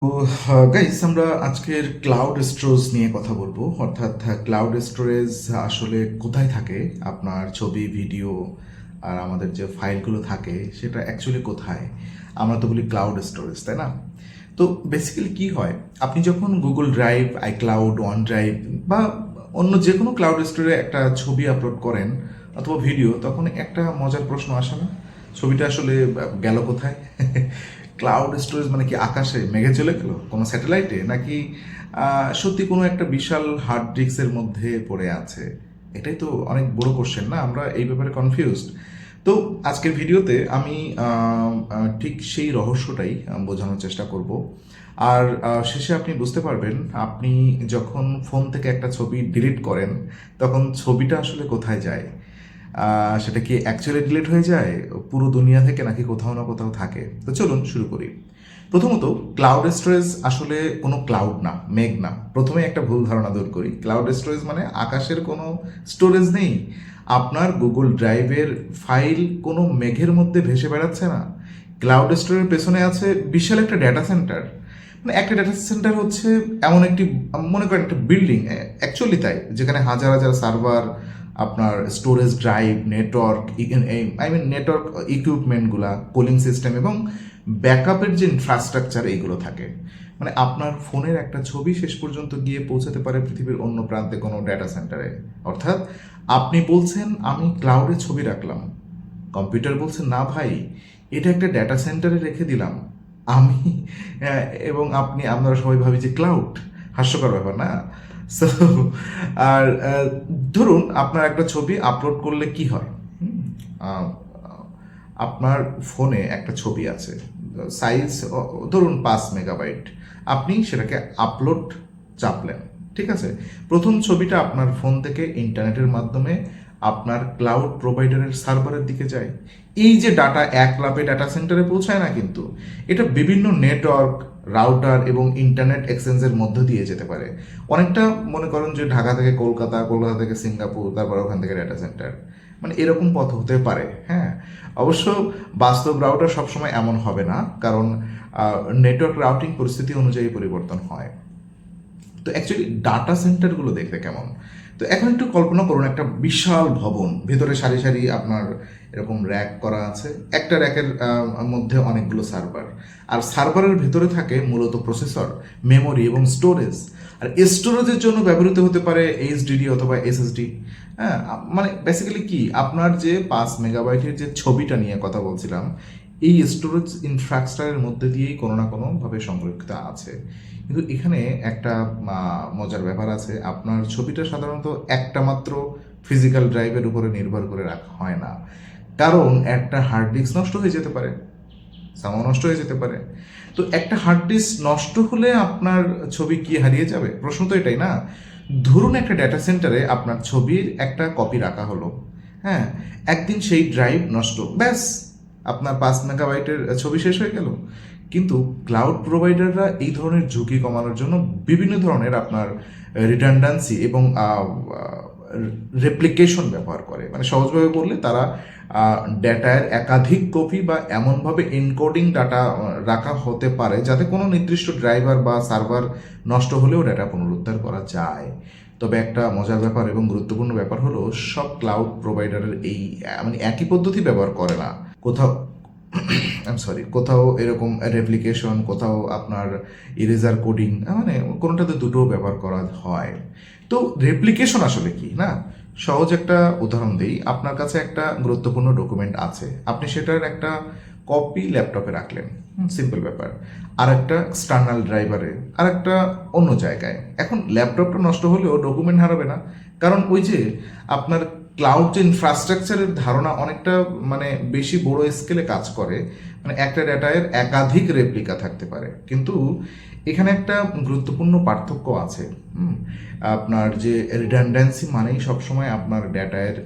তো গাইস আমরা আজকের ক্লাউড স্টোরেজ নিয়ে কথা বলবো, অর্থাৎ ক্লাউড স্টোরেজ আসলে কোথায় থাকে, আপনার ছবি ভিডিও আর আমাদের যে ফাইলগুলো থাকে সেটা অ্যাকচুয়ালি কোথায়। আমরা তো বলি ক্লাউড স্টোরেজ, তাই না? তো বেসিক্যালি কি হয়, আপনি যখন Google drive, iCloud, one drive বা অন্য যে কোনো ক্লাউড স্টোরে একটা ছবি আপলোড করেন অথবা ভিডিও, তখন একটা মজার প্রশ্ন আসে না, ছবিটা আসলে গেল কোথায়? ক্লাউড স্টোরেজ মানে কি আকাশে মেঘে চলে গেল কোনো স্যাটেলাইটে, নাকি সত্যি কোনো একটা বিশাল হার্ড ডিস্কের মধ্যে পড়ে আছে? এটাই তো অনেক বড় কোশ্চেন না, আমরা এই ব্যাপারে কনফিউজড। তো আজকের ভিডিওতে আমি ঠিক সেই রহস্যটাই বোঝানোর চেষ্টা করব। আর শেষে আপনি বুঝতে পারবেন, আপনি যখন ফোন থেকে একটা ছবি ডিলিট করেন তখন ছবিটা আসলে কোথায় যায়। সেটা কি অ্যাকচুয়ালি ডিলিট হয়ে যায় পুরো দুনিয়া থেকে, নাকি কোথাও না কোথাও থাকে? তো চলুন শুরু করি। প্রথমত, ক্লাউড স্টোরেজ আসলে কোনো ক্লাউড না, মেঘ না। প্রথমে একটা ভুল ধারণা দূর করি, ক্লাউড স্টোরেজ মানে আকাশের কোনো স্টোরেজ নেই। আপনার গুগল ড্রাইভের ফাইল কোনো মেঘের মধ্যে ভেসে বেড়াচ্ছে না। ক্লাউড স্টোরের পেছনে আছে বিশাল একটা ডেটা সেন্টার। মানে একটা ডেটা সেন্টার হচ্ছে এমন একটি, মনে করেন একটা বিল্ডিং, অ্যাকচুয়ালি তাই, যেখানে হাজার হাজার সার্ভার, আপনার স্টোরেজ ড্রাইভ, নেটওয়ার্ক, নেটওয়ার্ক ইকুইপমেন্টগুলা, কুলিং সিস্টেম এবং ব্যাকআপের যে ইনফ্রাস্ট্রাকচার, এইগুলো থাকে। মানে আপনার ফোনের একটা ছবি শেষ পর্যন্ত গিয়ে পৌঁছাতে পারে পৃথিবীর অন্য প্রান্তে কোনো ডেটা সেন্টারে। অর্থাৎ আপনি বলছেন আমি ক্লাউডে ছবি রাখলাম, কম্পিউটার বলছে না ভাই, এটা একটা ডেটা সেন্টারে রেখে দিলাম আমি। এবং আপনি, আমরা সবাই ভাবি যে ক্লাউড, হাস্যকর ব্যাপার না? সো আর ধরুন আপনার একটা ছবি আপলোড করলে কি হয়। আহ, আপনার ফোনে একটা ছবি আছে, সাইজ ধরুন 5 মেগাবাইট, আপনি সেটাকে আপলোড চাপলেন, ঠিক আছে? প্রথম ছবিটা আপনার ফোন থেকে ইন্টারনেটের মাধ্যমে আপনার ক্লাউড প্রোভাইডারের সার্ভারের দিকে যায়। এই যে ডাটা এক লাপে ডাটা সেন্টারে পৌঁছায় না, কিন্তু এটা বিভিন্ন নেটওয়ার্ক, রাউটার এবং ইন্টারনেট এক্সচেঞ্জের মধ্য দিয়ে যেতে পারে। অনেকটা মনে করেন যে ঢাকা থেকে কলকাতা, কলকাতা থেকে সিঙ্গাপুর, তারপর ওখান থেকে ডাটা সেন্টার, মানে এরকম পথ হতে পারে। হ্যাঁ, অবশ্য বাস্তব রাউটার সবসময় এমন হবে না, কারণ নেটওয়ার্ক রাউটিং পরিস্থিতি অনুযায়ী পরিবর্তন হয়। তো অ্যাকচুয়ালি ডাটা সেন্টারগুলো দেখতে কেমন? তো এখন একটু কল্পনা করুন একটা বিশাল ভবন, ভেতরে সারি সারি আপনার এরকম র্যাক করা আছে, একটা র্যাকের মধ্যে অনেকগুলো সার্ভার, আর সার্ভারের ভেতরে থাকে মূলত প্রসেসর, মেমোরি এবং স্টোরেজ। আর স্টোরেজের জন্য ব্যবহৃত হতে পারে এইচডিডি অথবা এসএসডি। হ্যাঁ, মানে বেসিক্যালি কি, আপনার যে 5 মেগাবাইটের যে ছবিটা নিয়ে কথা বলছিলাম, এই স্টোরেজ ইনফ্রাস্ট্রাকচারের মধ্যে দিয়েই কোনো না কোনোভাবে সংরক্ষিত আছে। কিন্তু এখানে একটা মজার ব্যাপার আছে, আপনার ছবিটা সাধারণত একটা মাত্র ফিজিক্যাল ড্রাইভের উপরে নির্ভর করে রাখা হয় না, কারণ একটা হার্ড ডিস্ক নষ্ট হয়ে যেতে পারে, সামাও নষ্ট হয়ে যেতে পারে। তো একটা হার্ড ডিস্ক নষ্ট হলে আপনার ছবি কি হারিয়ে যাবে? প্রশ্ন তো এটাই না? ধরুন একটা ডেটা সেন্টারে আপনার ছবির একটা কপি রাখা হলো, হ্যাঁ, একদিন সেই ড্রাইভ নষ্ট, ব্যাস, আপনার 5 মেগাবাইটের ছবি শেষ হয়ে গেল। কিন্তু ক্লাউড প্রোভাইডাররা এই ধরনের ঝুঁকি কমানোর জন্য বিভিন্ন ধরনের আপনার রিডান্ডান্সি এবং রেপ্লিকেশন ব্যবহার করে। মানে সহজভাবে বললে, তারা ডেটার একাধিক কপি বা এমনভাবে এনকোডিং ডাটা রাখা হতে পারে যাতে কোনো নির্দিষ্ট ড্রাইভার বা সার্ভার নষ্ট হলেও ডেটা পুনরুদ্ধার করা যায়। তবে একটা মজার ব্যাপার এবং গুরুত্বপূর্ণ ব্যাপার হলো, সব ক্লাউড প্রোভাইডারের এই মানে একই পদ্ধতি ব্যবহার করে না। কোথাও কোথাও এরকম রেপ্লিকেশন, কোথাও আপনার ইরেজার কোডিং, মানে কোনোটাতে দুটো ব্যবহার করা হয়। তো রেপ্লিকেশন আসলে কি না, সহজ একটা উদাহরণ দিই। আপনার কাছে একটা গুরুত্বপূর্ণ ডকুমেন্ট আছে, আপনি সেটার একটা কপি ল্যাপটপে রাখলেন, সিম্পল ব্যাপার, আর একটা এক্সটার্নাল ড্রাইভারে, আর একটা অন্য জায়গায়। এখন ল্যাপটপটা নষ্ট হলেও ডকুমেন্ট হারাবে না, কারণ ওই যে আপনার ক্লাউড যে ইনফ্রাস্ট্রাকচারের ধারণা অনেকটা মানে বেশি বড় স্কেলে কাজ করে। মানে একটা ডেটায়ের একাধিক রেপ্লিকা থাকতে পারে, কিন্তু এখানে একটা গুরুত্বপূর্ণ পার্থক্য আছে। আপনার যে রিডান্ডেন্সি মানেই সবসময় আপনার ডেটায়ের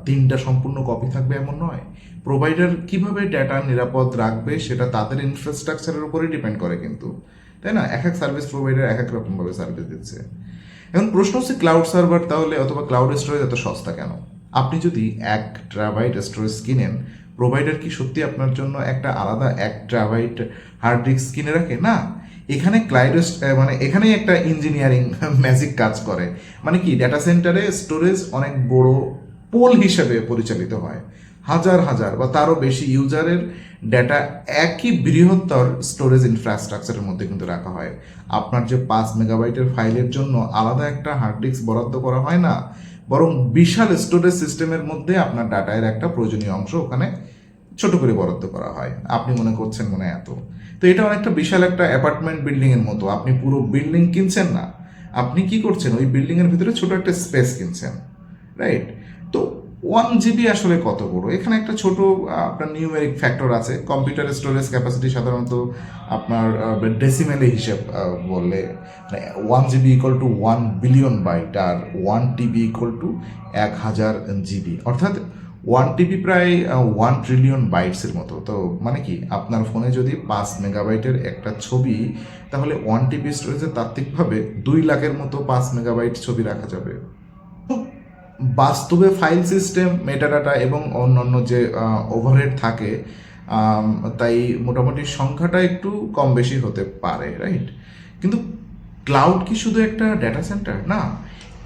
3টা সম্পূর্ণ কপি থাকবে এমন নয়। প্রোভাইডার কিভাবে ডেটা নিরাপদ রাখবে সেটা তাদের ইনফ্রাস্ট্রাকচারের উপরেই ডিপেন্ড করে কিন্তু, তাই না? এক এক সার্ভিস প্রোভাইডার এক এক রকমভাবে সার্ভিস দিচ্ছে। এখন প্রশ্ন হচ্ছে, ক্লাউড সার্ভার তাহলে অথবা ক্লাউড স্টোরেজ এত সস্তা কেন? আপনি যদি 1 টেরাবাইট স্টোরেজ কিনেন, প্রোভাইডার কি সত্যি আপনার জন্য একটা আলাদা 1 টেরাবাইট হার্ড ডিস্ক কিনে রাখে? না, এখানে মানে এখানেই একটা ইঞ্জিনিয়ারিং ম্যাজিক কাজ করে। মানে কি, ডেটা সেন্টারে স্টোরেজ অনেক বড় পোল হিসেবে পরিচালিত হয়, হাজার হাজার বা তারও বেশি ইউজারের ডেটা একই বৃহত্তর স্টোরেজ ইনফ্রাস্ট্রাকচারের মধ্যে কিন্তু রাখা হয়। আপনার যে 5 মেগাবাইটের ফাইলের জন্য আলাদা একটা হার্ড ডিস্ক বরাদ্দ করা হয় না, বরং বিশাল স্টোরেজ সিস্টেমের মধ্যে আপনার ডাটার একটা প্রয়োজনীয় অংশ ওখানে ছোট করে বরাদ্দ করা হয়। আপনি মনে করছেন মনে এত, তো এটা অনেকটা বিশাল একটা অ্যাপার্টমেন্ট বিল্ডিং এর মতো। আপনি পুরো বিল্ডিং কিনছেন না, আপনি কি করছেন, ওই বিল্ডিং এর ভিতরে ছোট একটা স্পেস কিনছেন, রাইট? তো 1 জিবি আসলে কত বড়? এখানে একটা ছোট আপনার নিউমেরিক ফ্যাক্টর আছে। কম্পিউটার স্টোরেজ ক্যাপাসিটি সাধারণত আপনার ডেসিমেলে হিসেব বললে 1 GB equal to 1 billion byte, আর 1 টিবি ইকুয়াল টু 1000 জিবি, অর্থাৎ 1 টিবি প্রায় 1 ট্রিলিয়ন বাইটসের মতো। তো মানে কি, আপনার ফোনে যদি 5 মেগাবাইটের একটা ছবি, তাহলে 1 টিবি স্টোরেজে তাত্ত্বিকভাবে 2 লাখের মতো 5 মেগাবাইট ছবি রাখা যাবে। বাস্তবে ফাইল সিস্টেম, মেটাডাটা এবং অন্যান্য যে ওভারহেড থাকে, তাই মোটামুটি সংখ্যাটা একটু কম বেশি হতে পারে, রাইট? কিন্তু ক্লাউড কি শুধু একটা ডেটা সেন্টার? না,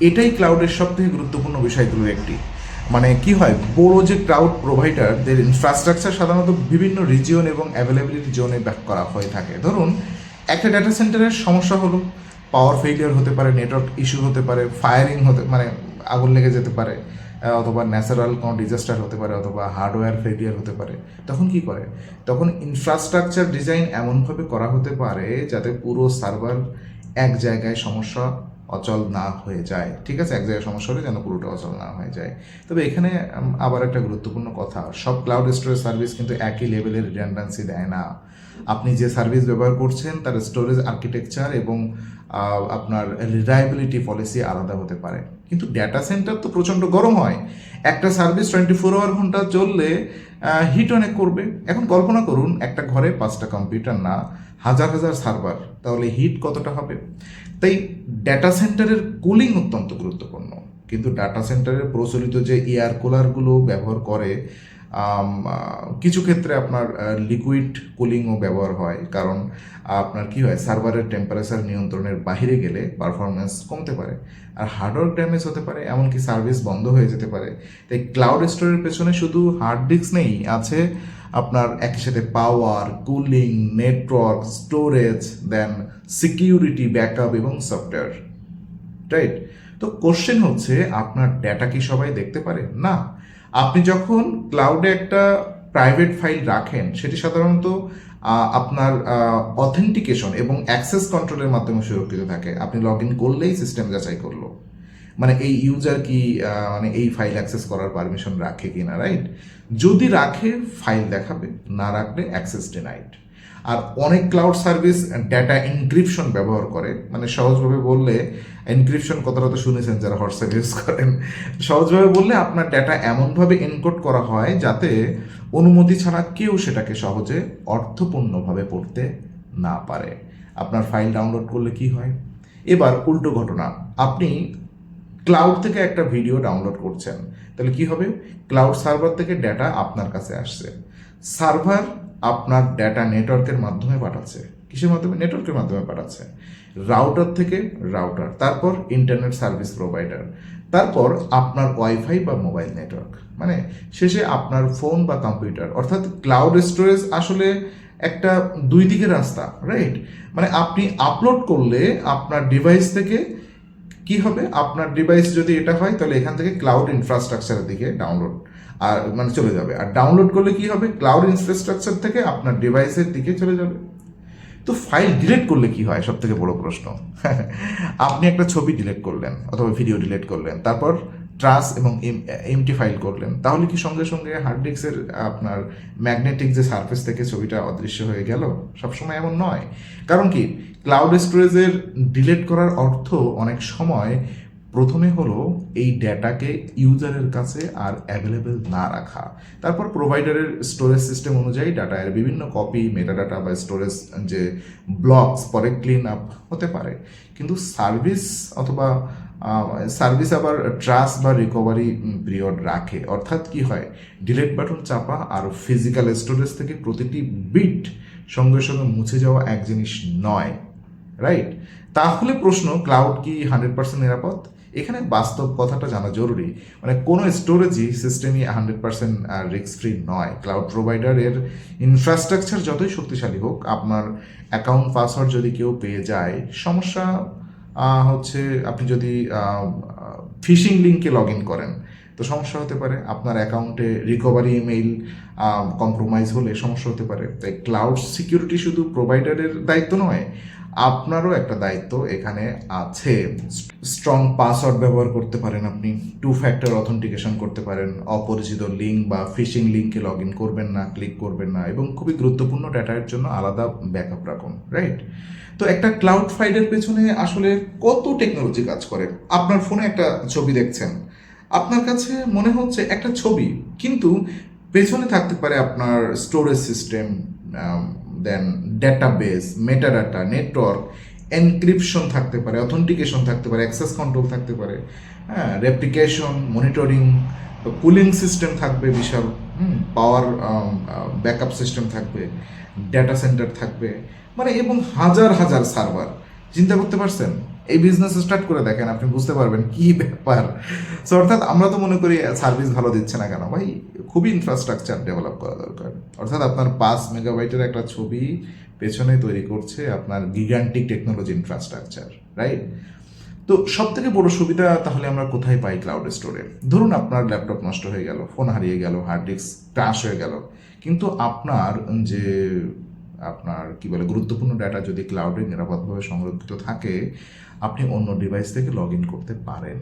এটাই ক্লাউডের সব থেকে গুরুত্বপূর্ণ বিষয়গুলোর একটি। মানে কি হয়, বড় যে ক্লাউড প্রোভাইডারদের ইনফ্রাস্ট্রাকচার সাধারণত বিভিন্ন রিজিয়ন এবং অ্যাভেলেবিলিটি জোনে ব্যাক করা হয়ে থাকে। ধরুন, একটা ডেটা সেন্টারের সমস্যা হলো, পাওয়ার ফেলিয়ার হতে পারে, নেটওয়ার্ক ইস্যু হতে পারে, ফায়ারিং হতে মানে আগুন লেগে যেতে পারে, অথবা ন্যাচারাল কোনো ডিজাস্টার হতে পারে, অথবা হার্ডওয়্যার ফেলিয়ার হতে পারে। তখন কি করে, তখন ইনফ্রাস্ট্রাকচার ডিজাইন এমনভাবে করা হতে পারে যাতে পুরো সার্ভার এক জায়গায় সমস্যা অচল না হয়ে যায়। ঠিক আছে, এক জায়গায় সমস্যা হলে যেন পুরোটা অচল না হয়ে যায়। তবে এখানে আবার একটা গুরুত্বপূর্ণ কথা, সব ক্লাউড স্টোরেজ সার্ভিস কিন্তু একই লেভেলের রিডান্ডেন্সি দেয় না। আপনি যে সার্ভিস ব্যবহার করছেন তার স্টোরেজ আর্কিটেকচার এবং আপনার রিলায়েবিলিটি পলিসি আলাদা হতে পারে। কিন্তু ডেটা সেন্টার তো প্রচণ্ড গরম হয়, একটা সার্ভিস 24 ঘন্টা চললে হিট অনেক করবে। এখন কল্পনা করুন, একটা ঘরে 5টা কম্পিউটার না, হাজার হাজার সার্ভার, তাহলে হিট কতটা হবে? তাই ডেটা সেন্টারের কুলিং অত্যন্ত গুরুত্বপূর্ণ। কিন্তু ডাটা সেন্টারের প্রচলিত যে এয়ার কুলারগুলো ব্যবহার করে, কিছু ক্ষেত্রে আপনার লিকুইড কুলিংও ব্যবহার হয়, কারণ আপনার কি হয়, সার্ভারের টেম্পারেচার নিয়ন্ত্রণের বাইরে গেলে পারফরমেন্স কমতে পারে, আর হার্ডওয়্যার ড্যামেজ হতে পারে, এমনকি সার্ভিস বন্ধ হয়ে যেতে পারে। তাই ক্লাউড স্টোরের পেছনে শুধু হার্ড ডিস্ক নেই, আছে আপনার একই সাথে পাওয়ার, কুলিং, নেটওয়ার্ক, স্টোরেজ, দেন সিকিউরিটি, ব্যাকআপ এবং সফটওয়্যার, রাইট? তো কোশ্চেন হচ্ছে, আপনার ডেটা কি সবাই দেখতে পারে? না। আপনি যখন ক্লাউডে একটা প্রাইভেট ফাইল রাখেন, সেটি সাধারণত আপনার অথেন্টিকেশন এবং অ্যাক্সেস কন্ট্রোলের মাধ্যমে সুরক্ষিত থাকে। আপনি লগ ইন করলেই সিস্টেম যাচাই করলো, মানে এই ইউজার কি মানে এই ফাইল অ্যাক্সেস করার পারমিশন রাখে কি না, রাইট? যদি রাখে ফাইল দেখাবে, না রাখলে অ্যাক্সেস ডিনাইড। আর অনেক ক্লাউড সার্ভিস ডেটা এনক্রিপশন ব্যবহার করে। মানে সহজভাবে বললে, এনক্রিপশন কথাটা তো শুনেছেন যারা হোয়াটসঅ্যাপ ইউজ করেন। সহজভাবে বললে, আপনার ডেটা এমনভাবে এনকোড করা হয় যাতে অনুমতি ছাড়া কেউ সেটাকে সহজে অর্থপূর্ণভাবে পড়তে না পারে। আপনার ফাইল ডাউনলোড করলে কি হয়? এবার উল্টো ঘটনা, আপনি ক্লাউড থেকে একটা ভিডিও ডাউনলোড করছেন, তাহলে কি হবে? ক্লাউড সার্ভার থেকে ডেটা আপনার কাছে আসছে, সার্ভার আপনার ডেটা নেটওয়ার্কের মাধ্যমে পাঠাচ্ছে। কিসের মাধ্যমে? নেটওয়ার্কের মাধ্যমে পাঠাচ্ছে। রাউটার থেকে রাউটার, তারপর ইন্টারনেট সার্ভিস প্রোভাইডার, তারপর আপনার ওয়াইফাই বা মোবাইল নেটওয়ার্ক, মানে শেষে আপনার ফোন বা কম্পিউটার। অর্থাৎ ক্লাউড স্টোরেজ আসলে একটা দুই দিকের রাস্তা, রাইট? মানে আপনি আপলোড করলে আপনার ডিভাইস থেকে কি হবে, আপনার ডিভাইস যদি এটা হয় তাহলে এখান থেকে ক্লাউড ইনফ্রাস্ট্রাকচারের দিকে ডাউনলোড আর মানে চলে যাবে, আর ডাউনলোড করলে কি হবে, ক্লাউড ইনফ্রাস্ট্রাকচার থেকে আপনার ডিভাইসের দিকে চলে যাবে। তো ফাইল ডিলিট করলে কি হয়, সব থেকে বড় প্রশ্ন। আপনি একটা ছবি ডিলিট করলেন অথবা ভিডিও ডিলিট করলেন, তারপর ট্রাস এবং এমটি ফাইল করলেন, তাহলে কি সঙ্গে সঙ্গে হার্ড ডিস্কের আপনার ম্যাগনেটিক যে সারফেস থেকে ছবিটা অদৃশ্য হয়ে গেল? সবসময় এমন নয়। কারণ কি, ক্লাউড স্টোরেজের ডিলিট করার অর্থ অনেক সময় প্রথমে হলো এই ডেটাকে ইউজারের কাছে আর অ্যাভেলেবেল না রাখা, তারপর প্রোভাইডারের স্টোরেজ সিস্টেম অনুযায়ী ডাটার বিভিন্ন কপি, মেটাডাটা বা স্টোরেজ যে ব্লকস পরে ক্লিন আপ হতে পারে। কিন্তু সার্ভিস আবার ট্রাস্ট বা রিকভারি পিরিয়ড রাখে। অর্থাৎ কি হয়, ডিলিট বাটন চাপা আর ফিজিক্যাল স্টোরেজ থেকে প্রতিটি বিট সঙ্গে সঙ্গে মুছে যাওয়া এক জিনিস নয়। রাইট? তাহলে প্রশ্ন, ক্লাউড কি 100% নিরাপদ? এখানে বাস্তব কথাটা জানা জরুরি। মানে কোনো স্টোরেজই সিস্টেমই 100% রিস্ক ফ্রি নয়। ক্লাউড প্রোভাইডারের ইনফ্রাস্ট্রাকচার যতই শক্তিশালী হোক, আপনার অ্যাকাউন্ট পাসওয়ার্ড যদি কেউ পেয়ে যায়, সমস্যা হচ্ছে আপনি যদি ফিশিং লিঙ্কে লগ ইন করেন তো সমস্যা হতে পারে, আপনার অ্যাকাউন্টে রিকভারি ইমেইল কম্প্রোমাইজ হলে সমস্যা হতে পারে। তাই ক্লাউড সিকিউরিটি শুধু প্রোভাইডারের দায়িত্ব নয়, আপনারও একটা দায়িত্ব এখানে আছে। স্ট্রং পাসওয়ার্ড ব্যবহার করতে পারেন, আপনি 2 ফ্যাক্টর অথেন্টিকেশন করতে পারেন, অপরিচিত লিঙ্ক বা ফিশিং লিঙ্কে লগ ইন করবেন না, ক্লিক করবেন না, এবং খুবই গুরুত্বপূর্ণ ডেটার জন্য আলাদা ব্যাকআপ রাখুন, রাইট? তো একটা ক্লাউড ফাইলের পেছনে আসলে কত টেকনোলজি কাজ করে। আপনার ফোনে একটা ছবি দেখছেন, আপনার কাছে মনে হচ্ছে একটা ছবি, কিন্তু পেছনে থাকতে পারে আপনার স্টোরেজ সিস্টেম, দেন ডেটাবেস, মেটাডাটা, নেটওয়ার্ক, এনক্রিপশন থাকতে পারে, অথেন্টিকেশন থাকতে পারে, অ্যাক্সেস কন্ট্রোল থাকতে পারে, হ্যাঁ, রেপ্লিকেশন, মনিটরিং, কুলিং সিস্টেম থাকবে বিশাল, পাওয়ার ব্যাকআপ সিস্টেম থাকবে, ডেটা সেন্টার থাকবে, মানে এবং হাজার হাজার সার্ভার। চিন্তা করতে পারছেন? এই বিজনেস স্টার্ট করে দেখেন, আপনি বুঝতে পারবেন কি ব্যাপার। সো অর্থাৎ আমরা তো মনে করি সার্ভিস ভালো দিচ্ছে না কেন, ভাই খুবই ইনফ্রাস্ট্রাকচার ডেভেলপ করা দরকার। অর্থাৎ আপনার 5 মেগাবাইটের একটা ছবি পেছনে তৈরি করছে আপনার গিগান্টিক টেকনোলজি ইনফ্রাস্ট্রাকচার, রাইট? তো সব থেকে বড় সুবিধা তাহলে আমরা কোথায় পাই ক্লাউড স্টোরে? ধরুন আপনার ল্যাপটপ নষ্ট হয়ে গেল, ফোন হারিয়ে গেল, হার্ড ডিস্ক ক্র্যাশ হয়ে গেল, কিন্তু যে আপনার কি বলে গুরুত্বপূর্ণ ডাটা যদি ক্লাউডে নিরাপদভাবে সংরক্ষিত থাকে, আপনি অন্য ডিভাইস থেকে লগ ইন করতে পারেন।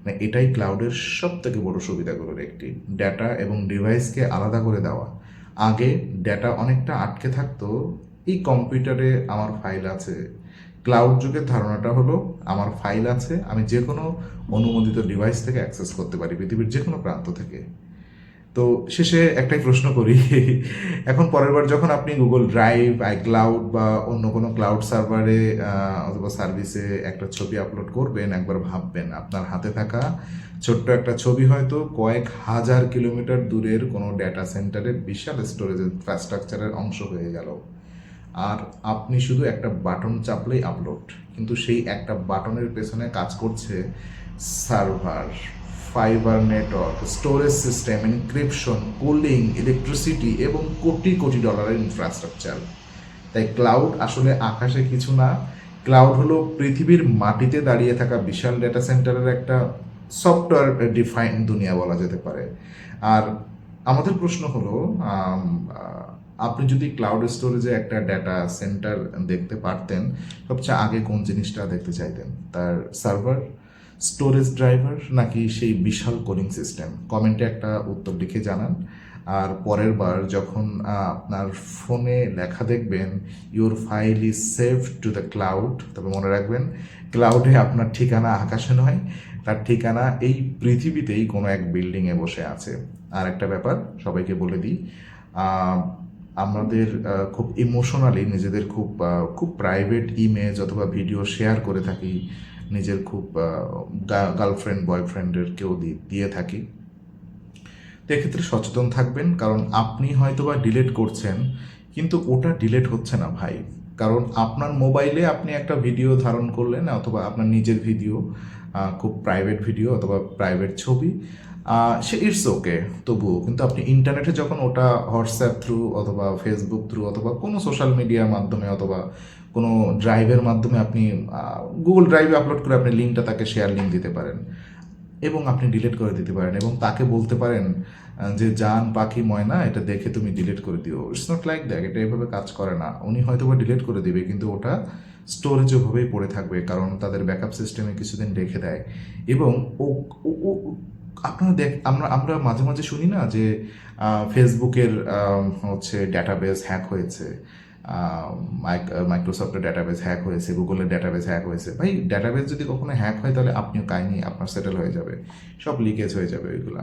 মানে এটাই ক্লাউডের সব থেকে বড় সুবিধাগুলোর একটি, ডাটা এবং ডিভাইসকে আলাদা করে দেওয়া। আগে ডাটা অনেকটা আটকে থাকতো, এই কম্পিউটারে আমার ফাইল আছে। ক্লাউড যুগের ধারণাটা হলো আমার ফাইল আছে, আমি যে কোনো অনুমোদিত ডিভাইস থেকে অ্যাক্সেস করতে পারি, পৃথিবীর যে কোনো প্রান্ত থেকে। তো শেষে একটাই প্রশ্ন করি, এখন পরের বার যখন আপনি গুগল ড্রাইভ, আইক্লাউড বা অন্য কোনো ক্লাউড সার্ভারে অথবা সার্ভিসে একটা ছবি আপলোড করবেন, একবার ভাববেন আপনার হাতে থাকা ছোট্ট একটা ছবি হয়তো কয়েক হাজার কিলোমিটার দূরের কোনো ডেটা সেন্টারের বিশাল স্টোরেজ ইনফ্রাস্ট্রাকচারের অংশ হয়ে গেল। আর আপনি শুধু একটা বাটন চাপলেই আপলোড, কিন্তু সেই একটা বাটনের পেছনে কাজ করছে server, fibre network, storage system, encryption, cooling, electricity এবং কোটি কোটি ডলারের ইনফ্রাস্ট্রাকচার। তাই ক্লাউড আসলে আকাশে কিছু না, ক্লাউড হলো পৃথিবীর মাটিতে দাঁড়িয়ে থাকা বিশাল ডেটা সেন্টারের একটা সফটওয়্যার ডিফাইন্ড দুনিয়া বলা যেতে পারে। আর আমাদের প্রশ্ন হলো, আপনি যদি ক্লাউড স্টোরেজে একটা ডেটা সেন্টার দেখতে পারতেন, সবচেয়ে আগে কোন জিনিসটা দেখতে চাইতেন? তার সার্ভার, স্টোরেজ ড্রাইভার, নাকি সেই বিশাল কোডিং সিস্টেম? কমেন্টে একটা উত্তর লিখে জানান। আর পরের বার যখন আপনার ফোনে লেখা দেখবেন your file is save to the cloud, তবে মনে রাখবেন ক্লাউডে আপনার ঠিকানা আকাশে নয়, তার ঠিকানা এই পৃথিবীতেই কোনো এক বিল্ডিংয়ে বসে আছে। আর একটা ব্যাপার সবাইকে বলে দিই, আমাদের খুব ইমোশনালি নিজেদের খুব প্রাইভেট ইমেজ অথবা ভিডিও শেয়ার করে থাকি, নিজের খুব গার্লফ্রেন্ড বয়ফ্রেন্ডের কেউ দিয়ে থাকি। তো এক্ষেত্রে সচেতন থাকবেন, কারণ আপনি হয়তো বা ডিলিট করছেন, কিন্তু ওটা ডিলিট হচ্ছে না ভাই। কারণ আপনার মোবাইলে আপনি একটা ভিডিও ধারণ করলেন, অথবা আপনার নিজের ভিডিও, খুব প্রাইভেট ভিডিও অথবা প্রাইভেট ছবি, সে ইটস ওকে, তবুও কিন্তু আপনি ইন্টারনেটে যখন ওটা হোয়াটসঅ্যাপ থ্রু অথবা ফেসবুক থ্রু অথবা কোনো সোশ্যাল মিডিয়ার মাধ্যমে অথবা কোনো ড্রাইভের মাধ্যমে আপনি গুগল ড্রাইভে আপলোড করে আপনি লিঙ্কটা তাকে শেয়ার লিঙ্ক দিতে পারেন, এবং আপনি ডিলিট করে দিতে পারেন, এবং তাকে বলতে পারেন যে জান পাখি ময়না এটা দেখে তুমি ডিলিট করে দিও। ইটস নট লাইক দ্যাট, এটা এভাবে কাজ করে না। উনি হয়তো বা ডিলিট করে দিবে, কিন্তু ওটা স্টোরেজে ওভাবেই পড়ে থাকবে, কারণ তাদের ব্যাকআপ সিস্টেমে কিছুদিন রেখে দেয়। এবং ও ও- ও- আপনারা আমরা মাঝে মাঝে শুনি না যে ফেসবুকের হচ্ছে ডেটাবেস হ্যাক হয়েছে, মাইক্রোসফটের ডেটাবেস হ্যাক হয়েছে, গুগলের ডেটাবেস হ্যাক হয়েছে। ভাই ডেটাবেস যদি কখনো হ্যাক হয় তাহলে আপনিও কাহিনি আপনার সেটেল হয়ে যাবে, সব লিকেজ হয়ে যাবে ওইগুলা।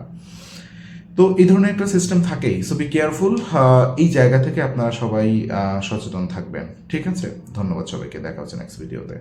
তো এই ধরনের একটা সিস্টেম থাকেই, সো বি কেয়ারফুল। এই জায়গা থেকে আপনারা সবাই সচেতন থাকবেন, ঠিক আছে? ধন্যবাদ সবাইকে, দেখা হচ্ছে নেক্সট ভিডিওতে।